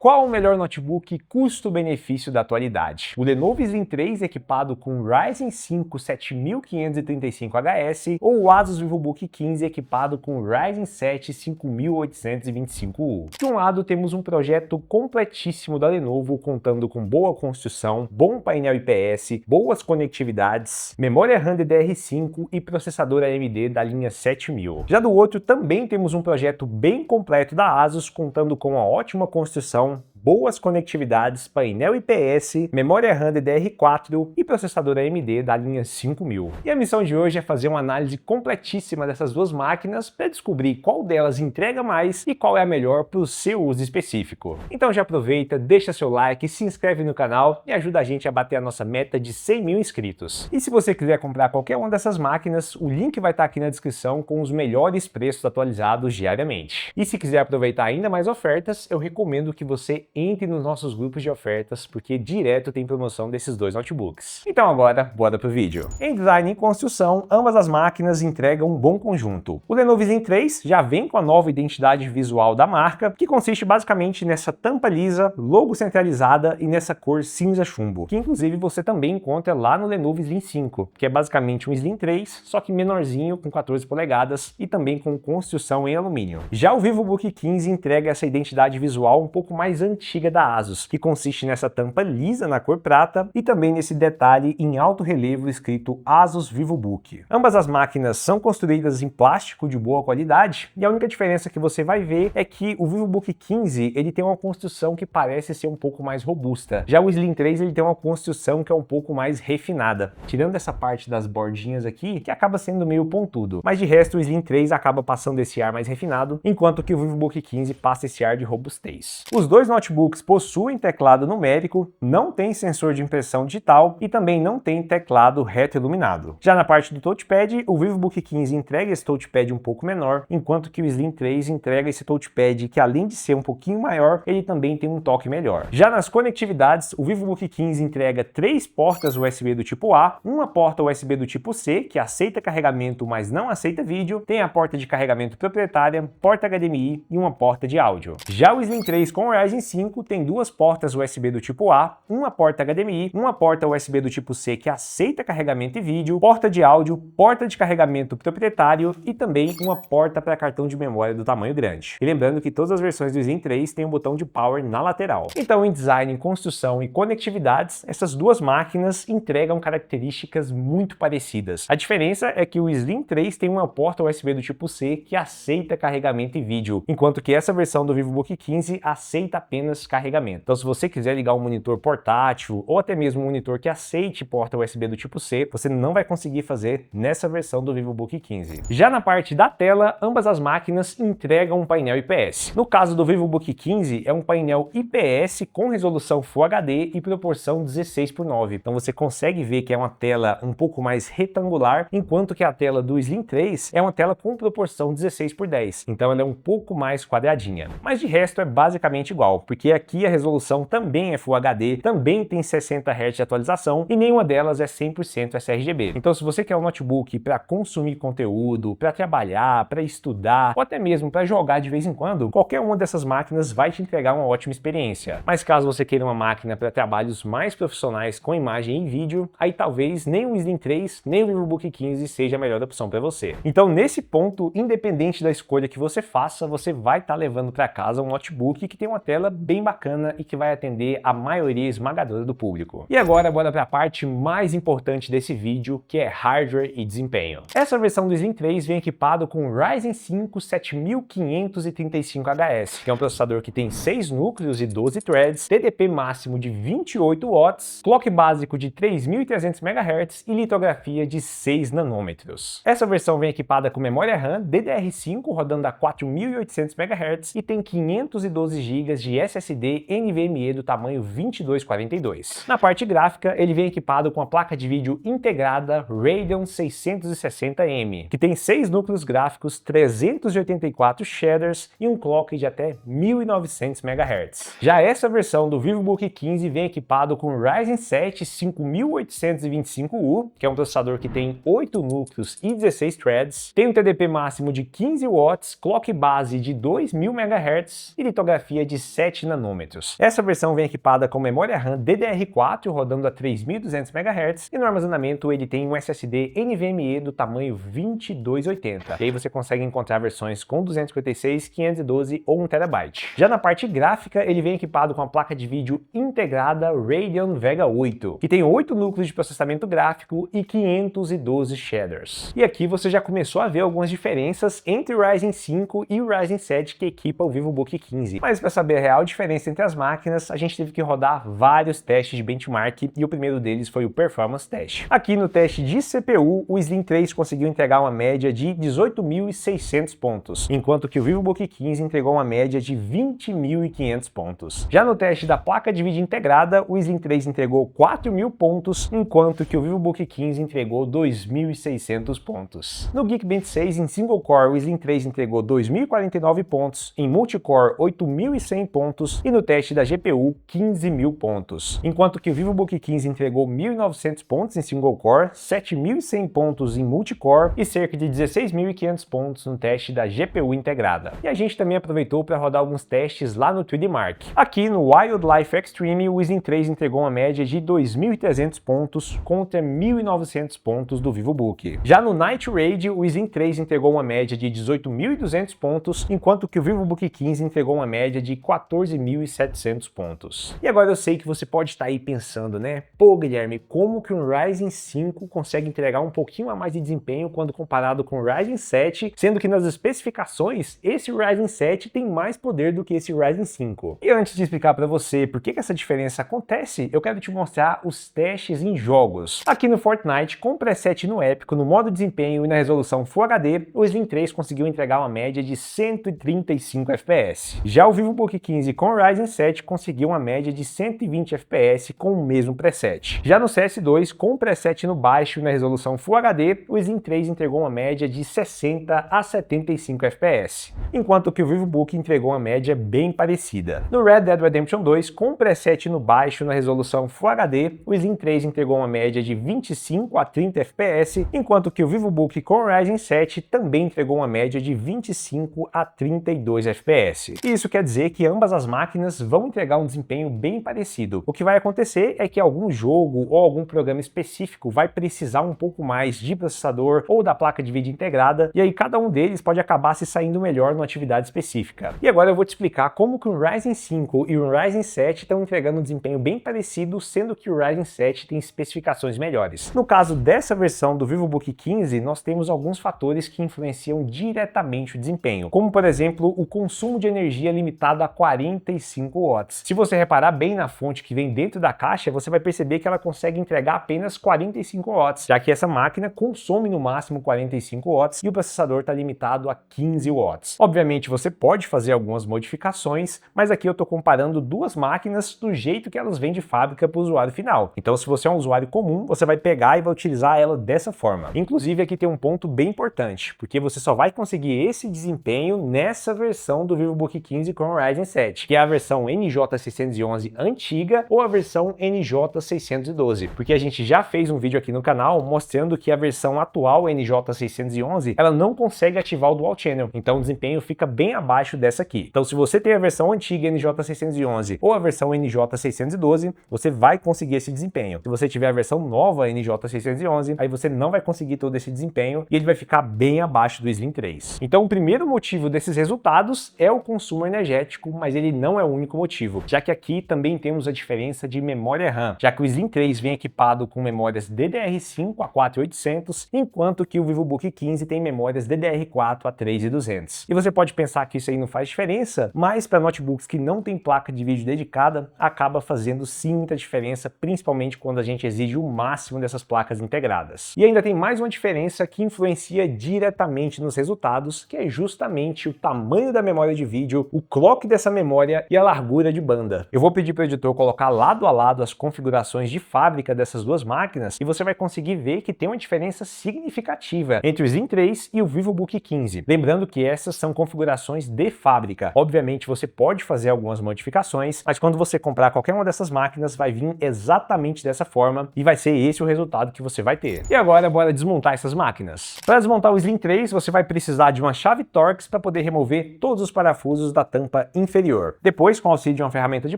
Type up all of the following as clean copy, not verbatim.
Qual o melhor notebook custo-benefício da atualidade? O Lenovo Slim 3 equipado com Ryzen 5 7535HS ou o Asus VivoBook 15 equipado com Ryzen 7 5825U? De um lado temos um projeto completíssimo da Lenovo contando com boa construção, bom painel IPS, boas conectividades, memória RAM DDR5 e processador AMD da linha 7000. Já do outro também temos um projeto bem completo da Asus contando com uma ótima construção, boas conectividades, painel IPS, memória RAM DDR4 e processador AMD da linha 5000. E a missão de hoje é fazer uma análise completíssima dessas duas máquinas para descobrir qual delas entrega mais e qual é a melhor para o seu uso específico. Então já aproveita, deixa seu like, se inscreve no canal e ajuda a gente a bater a nossa meta de 100 mil inscritos. E se você quiser comprar qualquer uma dessas máquinas, o link vai estar aqui na descrição com os melhores preços atualizados diariamente. E se quiser aproveitar ainda mais ofertas, eu recomendo que você entre nos nossos grupos de ofertas, porque direto tem promoção desses dois notebooks. Então agora, bora pro vídeo. Em design e construção, ambas as máquinas entregam um bom conjunto. O Lenovo Slim 3 já vem com a nova identidade visual da marca, que consiste basicamente nessa tampa lisa, logo centralizada e nessa cor cinza chumbo, que inclusive você também encontra lá no Lenovo Slim 5, que é basicamente um Slim 3, só que menorzinho, com 14 polegadas e também com construção em alumínio. Já o VivoBook 15 entrega essa identidade visual um pouco mais antiga da Asus, que consiste nessa tampa lisa na cor prata e também nesse detalhe em alto relevo escrito Asus VivoBook. Ambas as máquinas são construídas em plástico de boa qualidade e a única diferença que você vai ver é que o VivoBook 15 ele tem uma construção que parece ser um pouco mais robusta. Já o Slim 3 ele tem uma construção que é um pouco mais refinada, tirando essa parte das bordinhas aqui que acaba sendo meio pontudo, mas de resto o Slim 3 acaba passando esse ar mais refinado, enquanto que o VivoBook 15 passa esse ar de robustez. Os dois notebooks possuem teclado numérico, não tem sensor de impressão digital e também não tem teclado retroiluminado. Já na parte do touchpad, o VivoBook 15 entrega esse touchpad um pouco menor, enquanto que o Slim 3 entrega esse touchpad que além de ser um pouquinho maior, ele também tem um toque melhor. Já nas conectividades, o VivoBook 15 entrega 3 portas USB do tipo A, uma porta USB do tipo C, que aceita carregamento, mas não aceita vídeo, tem a porta de carregamento proprietária, porta HDMI e uma porta de áudio. Já o Slim 3 com o Ryzen 5 tem duas portas USB do tipo A, uma porta HDMI, uma porta USB do tipo C que aceita carregamento e vídeo, porta de áudio, porta de carregamento proprietário e também uma porta para cartão de memória do tamanho grande. E lembrando que todas as versões do Slim 3 têm um botão de power na lateral. Então em design, construção e conectividades, essas duas máquinas entregam características muito parecidas. A diferença é que o Slim 3 tem uma porta USB do tipo C que aceita carregamento e vídeo, enquanto que essa versão do VivoBook 15 aceita apenas carregamento. Então se você quiser ligar um monitor portátil ou até mesmo um monitor que aceite porta USB do tipo C, você não vai conseguir fazer nessa versão do VivoBook 15. Já na parte da tela, ambas as máquinas entregam um painel IPS. No caso do VivoBook 15, é um painel IPS com resolução Full HD e proporção 16:9. Então você consegue ver que é uma tela um pouco mais retangular, enquanto que a tela do Slim 3 é uma tela com proporção 16:10. Então ela é um pouco mais quadradinha. Mas de resto é basicamente igual, porque aqui a resolução também é Full HD, também tem 60 Hz de atualização e nenhuma delas é 100% sRGB. Então se você quer um notebook para consumir conteúdo, para trabalhar, para estudar ou até mesmo para jogar de vez em quando, qualquer uma dessas máquinas vai te entregar uma ótima experiência. Mas caso você queira uma máquina para trabalhos mais profissionais com imagem e vídeo, aí talvez nem o Slim 3 nem o VivoBook 15 seja a melhor opção para você. Então nesse ponto, independente da escolha que você faça, você vai estar levando para casa um notebook que tem uma tela bem bacana e que vai atender a maioria esmagadora do público. E agora bora para a parte mais importante desse vídeo, que é hardware e desempenho. Essa versão do Slim 3 vem equipado com o Ryzen 5 7535HS, que é um processador que tem 6 núcleos e 12 threads, TDP máximo de 28 watts, clock básico de 3300 MHz e litografia de 6 nanômetros. Essa versão vem equipada com memória RAM DDR5 rodando a 4800 MHz e tem 512 GB de SSD NVMe do tamanho 2242. Na parte gráfica, ele vem equipado com a placa de vídeo integrada Radeon 660M, que tem 6 núcleos gráficos, 384 shaders e um clock de até 1900 MHz. Já essa versão do VivoBook 15 vem equipado com o Ryzen 7 5825U, que é um processador que tem 8 núcleos e 16 threads, tem um TDP máximo de 15 watts, clock base de 2000 MHz e litografia de 7 7 nanômetros. Essa versão vem equipada com memória RAM DDR4 rodando a 3.200 MHz e no armazenamento ele tem um SSD NVMe do tamanho 2280. E aí você consegue encontrar versões com 256, 512 ou 1 TB. Já na parte gráfica, ele vem equipado com a placa de vídeo integrada Radeon Vega 8, que tem 8 núcleos de processamento gráfico e 512 shaders. E aqui você já começou a ver algumas diferenças entre o Ryzen 5 e o Ryzen 7 que equipa o VivoBook 15. Mas para saber a real diferença entre as máquinas, a gente teve que rodar vários testes de benchmark e o primeiro deles foi o Performance Test. Aqui no teste de CPU, o Slim 3 conseguiu entregar uma média de 18.600 pontos, enquanto que o VivoBook 15 entregou uma média de 20.500 pontos. Já no teste da placa de vídeo integrada, o Slim 3 entregou 4.000 pontos, enquanto que o VivoBook 15 entregou 2.600 pontos. No Geekbench 6 em single core, o Slim 3 entregou 2.049 pontos, em multicore 8.100 pontos e no teste da GPU 15.000 pontos, enquanto que o VivoBook 15 entregou 1.900 pontos em single core, 7.100 pontos em multicore e cerca de 16.500 pontos no teste da GPU integrada. E a gente também aproveitou para rodar alguns testes lá no 3D Mark. Aqui no Wildlife Extreme, o Slim 3 entregou uma média de 2.300 pontos contra 1.900 pontos do VivoBook. Já no Night Raid, o Slim 3 entregou uma média de 18.200 pontos, enquanto que o VivoBook 15 entregou uma média de 14.700 pontos. E agora eu sei que você pode estar aí pensando, né? Pô, Guilherme, como que um Ryzen 5 consegue entregar um pouquinho a mais de desempenho quando comparado com o Ryzen 7, sendo que nas especificações, esse Ryzen 7 tem mais poder do que esse Ryzen 5. E antes de explicar para você por que essa diferença acontece, eu quero te mostrar os testes em jogos. Aqui no Fortnite, com preset no épico, no modo desempenho e na resolução Full HD, o Slim 3 conseguiu entregar uma média de 135 FPS. Já o VivoBook 15 com o Ryzen 7 conseguiu uma média de 120 FPS com o mesmo preset. Já no CS2, com o preset no baixo e na resolução Full HD, o Slim 3 entregou uma média de 60 a 75 FPS, enquanto que o VivoBook entregou uma média bem parecida. No Red Dead Redemption 2, com o preset no baixo e na resolução Full HD, o Slim 3 entregou uma média de 25 a 30 FPS, enquanto que o VivoBook com o Ryzen 7 também entregou uma média de 25 a 32 FPS. E isso quer dizer que ambas as máquinas vão entregar um desempenho bem parecido. O que vai acontecer é que algum jogo ou algum programa específico vai precisar um pouco mais de processador ou da placa de vídeo integrada, e aí cada um deles pode acabar se saindo melhor numa atividade específica. E agora eu vou te explicar como que o Ryzen 5 e o Ryzen 7 estão entregando um desempenho bem parecido, sendo que o Ryzen 7 tem especificações melhores. No caso dessa versão do VivoBook 15, nós temos alguns fatores que influenciam diretamente o desempenho, como por exemplo o consumo de energia limitado a 45 watts. Se você reparar bem na fonte que vem dentro da caixa, você vai perceber que ela consegue entregar apenas 45 watts, já que essa máquina consome no máximo 45 watts e o processador está limitado a 15 watts. Obviamente você pode fazer algumas modificações, mas aqui eu estou comparando duas máquinas do jeito que elas vêm de fábrica para o usuário final. Então se você é um usuário comum, você vai pegar e vai utilizar ela dessa forma. Inclusive aqui tem um ponto bem importante, porque você só vai conseguir esse desempenho nessa versão do VivoBook 15 com o Ryzen 7, que é a versão NJ611 antiga ou a versão NJ612, porque a gente já fez um vídeo aqui no canal mostrando que a versão atual NJ611 ela não consegue ativar o Dual Channel, então o desempenho fica bem abaixo dessa aqui. Então se você tem a versão antiga NJ611 ou a versão NJ612, você vai conseguir esse desempenho. Se você tiver a versão nova NJ611, aí você não vai conseguir todo esse desempenho e ele vai ficar bem abaixo do Slim 3. Então o primeiro motivo desses resultados é o consumo energético, mas ele não é o único motivo, já que aqui também temos a diferença de memória RAM, já que o Slim 3 vem equipado com memórias DDR5 a 4800, enquanto que o VivoBook 15 tem memórias DDR4 a 3200. E você pode pensar que isso aí não faz diferença, mas para notebooks que não tem placa de vídeo dedicada, acaba fazendo sim muita diferença, principalmente quando a gente exige o máximo dessas placas integradas. E ainda tem mais uma diferença que influencia diretamente nos resultados, que é justamente o tamanho da memória de vídeo, o clock dessa memória e a largura de banda. Eu vou pedir para o editor colocar lado a lado as configurações de fábrica dessas duas máquinas e você vai conseguir ver que tem uma diferença significativa entre o Slim 3 e o VivoBook 15. Lembrando que essas são configurações de fábrica. Obviamente você pode fazer algumas modificações, mas quando você comprar qualquer uma dessas máquinas vai vir exatamente dessa forma e vai ser esse o resultado que você vai ter. E agora bora desmontar essas máquinas. Para desmontar o Slim 3 você vai precisar de uma chave Torx para poder remover todos os parafusos da tampa inferior. inferior. Depois, com o auxílio de uma ferramenta de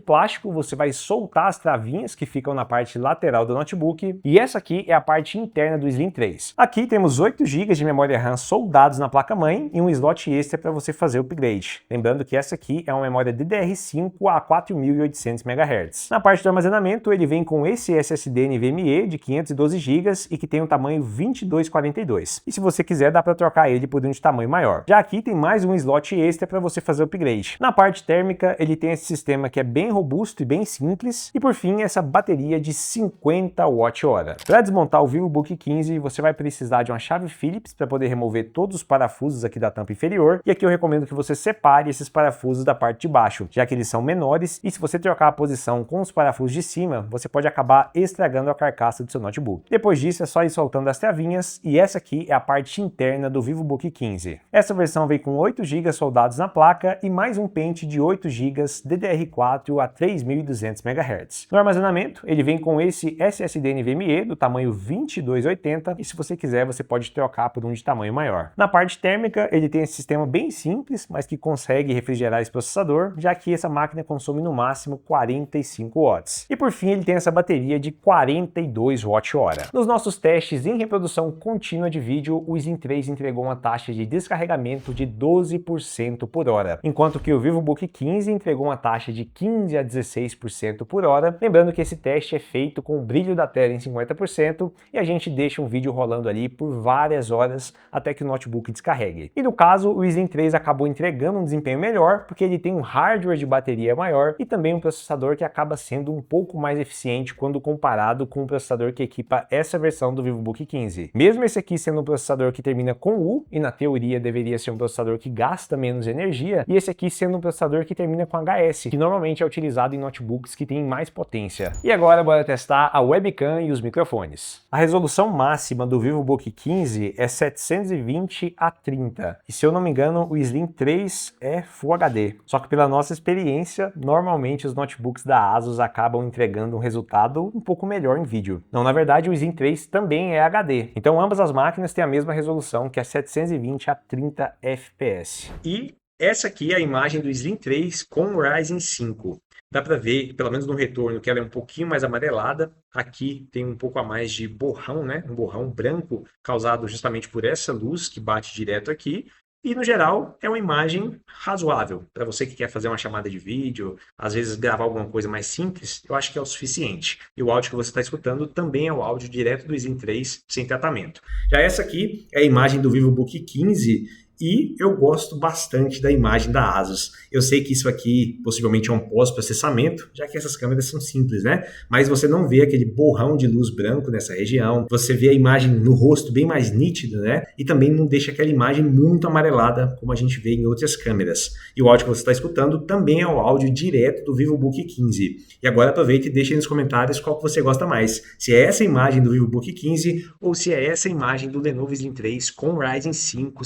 plástico, você vai soltar as travinhas que ficam na parte lateral do notebook, e essa aqui é a parte interna do Slim 3. Aqui temos 8 GB de memória RAM soldados na placa-mãe e um slot extra para você fazer o upgrade. Lembrando que essa aqui é uma memória DDR5 a 4800 MHz. Na parte do armazenamento, ele vem com esse SSD NVMe de 512 GB e que tem um tamanho 2242. E se você quiser, dá para trocar ele por um de tamanho maior. Já aqui tem mais um slot extra para você fazer o upgrade. Na parte térmica, ele tem esse sistema que é bem robusto e bem simples. E por fim, essa bateria de 50 Wh. Para desmontar o VivoBook 15, você vai precisar de uma chave Phillips para poder remover todos os parafusos aqui da tampa inferior. E aqui eu recomendo que você separe esses parafusos da parte de baixo, já que eles são menores e se você trocar a posição com os parafusos de cima, você pode acabar estragando a carcaça do seu notebook. Depois disso, é só ir soltando as travinhas e essa aqui é a parte interna do VivoBook 15. Essa versão vem com 8 GB soldados na placa e mais um pente de 8 GB DDR4 a 3200 MHz. No armazenamento, ele vem com esse SSD NVMe do tamanho 2280 e se você quiser, você pode trocar por um de tamanho maior. Na parte térmica, ele tem esse sistema bem simples, mas que consegue refrigerar esse processador, já que essa máquina consome no máximo 45 watts. E por fim, ele tem essa bateria de 42 Wh. Nos nossos testes em reprodução contínua de vídeo, o Slim 3 entregou uma taxa de descarregamento de 12% por hora, enquanto que o VivoBook 15 entregou uma taxa de 15 a 16% por hora. Lembrando que esse teste é feito com o brilho da tela em 50% e a gente deixa um vídeo rolando ali por várias horas até que o notebook descarregue. E no caso, o Slim 3 acabou entregando um desempenho melhor porque ele tem um hardware de bateria maior e também um processador que acaba sendo um pouco mais eficiente quando comparado com o processador que equipa essa versão do VivoBook 15. Mesmo esse aqui sendo um processador que termina com U, e na teoria deveria ser um processador que gasta menos energia, e esse aqui sendo um processador que termina com HS, que normalmente é utilizado em notebooks que têm mais potência. E agora bora testar a webcam e os microfones. A resolução máxima do VivoBook 15 é 720x30, e se eu não me engano o Slim 3 é Full HD. Só que pela nossa experiência, normalmente os notebooks da ASUS acabam entregando um resultado um pouco melhor em vídeo. Não, na verdade o Slim 3 também é HD, então ambas as máquinas têm a mesma resolução, que é 720x30 fps. E essa aqui é a imagem do Slim 3 com o Ryzen 5. Dá para ver, pelo menos no retorno, que ela é um pouquinho mais amarelada. Aqui tem um pouco a mais de borrão, né? Um borrão branco causado justamente por essa luz que bate direto aqui. E, no geral, é uma imagem razoável. Para você que quer fazer uma chamada de vídeo, às vezes gravar alguma coisa mais simples, eu acho que é o suficiente. E o áudio que você está escutando também é o áudio direto do Slim 3, sem tratamento. Já essa aqui é a imagem do VivoBook 15, e eu gosto bastante da imagem da ASUS. Eu sei que isso aqui possivelmente é um pós-processamento, já que essas câmeras são simples, né? Mas você não vê aquele borrão de luz branco nessa região, você vê a imagem no rosto bem mais nítida, né? E também não deixa aquela imagem muito amarelada, como a gente vê em outras câmeras. E o áudio que você está escutando também é o áudio direto do VivoBook 15. E agora aproveita e deixa aí nos comentários qual que você gosta mais. Se é essa imagem do VivoBook 15 ou se é essa imagem do Lenovo Slim 3 com Ryzen 5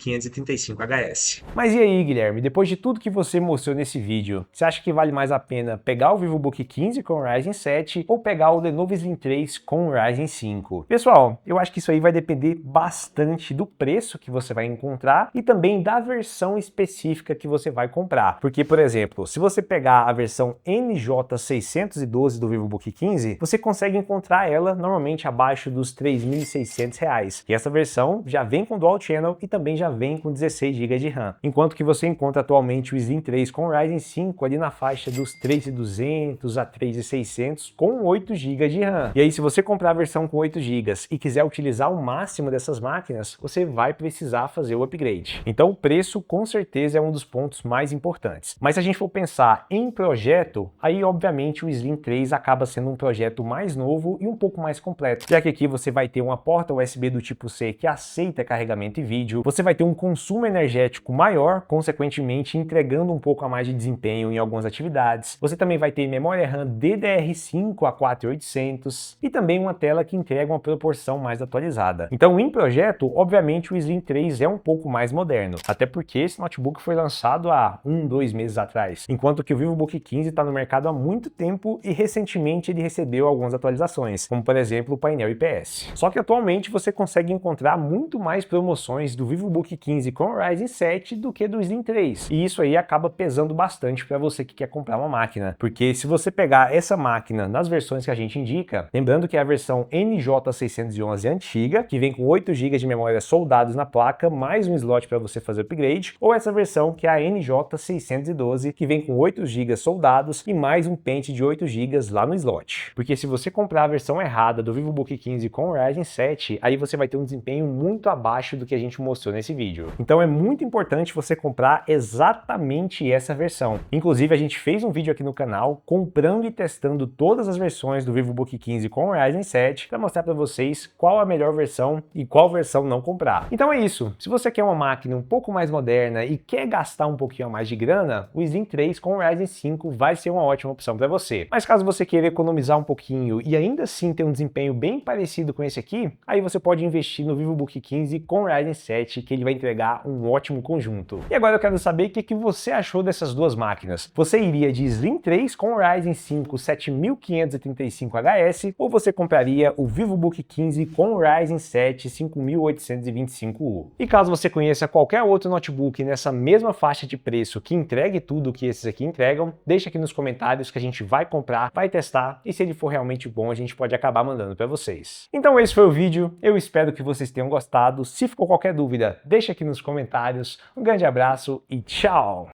7535HS. Mas e aí, Guilherme, depois de tudo que você mostrou nesse vídeo, você acha que vale mais a pena pegar o VivoBook 15 com Ryzen 7 ou pegar o Lenovo Slim 3 com Ryzen 5? Pessoal, eu acho que isso aí vai depender bastante do preço que você vai encontrar e também da versão específica que você vai comprar. Porque, por exemplo, se você pegar a versão NJ612 do VivoBook 15, você consegue encontrar ela normalmente abaixo dos R$ 3.600. E essa versão já vem com Dual Channel e também já vem com 16 GB de RAM. Enquanto que você encontra atualmente o Slim 3 com Ryzen 5 ali na faixa dos 3.200 a 3.600 com 8 GB de RAM. E aí, se você comprar a versão com 8 GB e quiser utilizar o máximo dessas máquinas, você vai precisar fazer o upgrade. Então o preço com certeza é um dos pontos mais importantes. Mas se a gente for pensar em projeto, aí obviamente o Slim 3 acaba sendo um projeto mais novo e um pouco mais completo, já que aqui você vai ter uma porta USB do tipo C que aceita carregamento e vídeo, você vai ter um consumo energético maior, consequentemente entregando um pouco a mais de desempenho em algumas atividades. Você também vai ter memória RAM DDR5 a 4800 e também uma tela que entrega uma proporção mais atualizada. Então, em projeto, obviamente o Slim 3 é um pouco mais moderno, até porque esse notebook foi lançado há 2 meses atrás, enquanto que o VivoBook 15 está no mercado há muito tempo e recentemente ele recebeu algumas atualizações, como por exemplo o painel IPS. Só que atualmente você consegue encontrar muito mais promoções do VivoBook VivoBook 15 com Ryzen 7 do que do Slim 3. E isso aí acaba pesando bastante para você que quer comprar uma máquina, porque se você pegar essa máquina nas versões que a gente indica, lembrando que é a versão NJ611 antiga, que vem com 8 GB de memória soldados na placa, mais um slot para você fazer upgrade, ou essa versão que é a NJ612, que vem com 8 GB soldados e mais um pente de 8 GB lá no slot. Porque se você comprar a versão errada do VivoBook 15 com Ryzen 7, aí você vai ter um desempenho muito abaixo do que a gente mostrou nesse vídeo. Então é muito importante você comprar exatamente essa versão. Inclusive a gente fez um vídeo aqui no canal comprando e testando todas as versões do VivoBook 15 com Ryzen 7 para mostrar para vocês qual a melhor versão e qual versão não comprar. Então é isso. Se você quer uma máquina um pouco mais moderna e quer gastar um pouquinho a mais de grana, o Slim 3 com Ryzen 5 vai ser uma ótima opção para você. Mas caso você queira economizar um pouquinho e ainda assim ter um desempenho bem parecido com esse aqui, aí você pode investir no VivoBook 15 com Ryzen 7, que ele vai entregar um ótimo conjunto. E agora eu quero saber o que você achou dessas duas máquinas. Você iria de Slim 3 com Ryzen 5 7535HS ou você compraria o VivoBook 15 com Ryzen 7 5825U? E caso você conheça qualquer outro notebook nessa mesma faixa de preço que entregue tudo o que esses aqui entregam, deixa aqui nos comentários que a gente vai comprar, vai testar e se ele for realmente bom a gente pode acabar mandando para vocês. Então esse foi o vídeo, eu espero que vocês tenham gostado. Se ficou qualquer dúvida, deixa aqui nos comentários. Um grande abraço e tchau!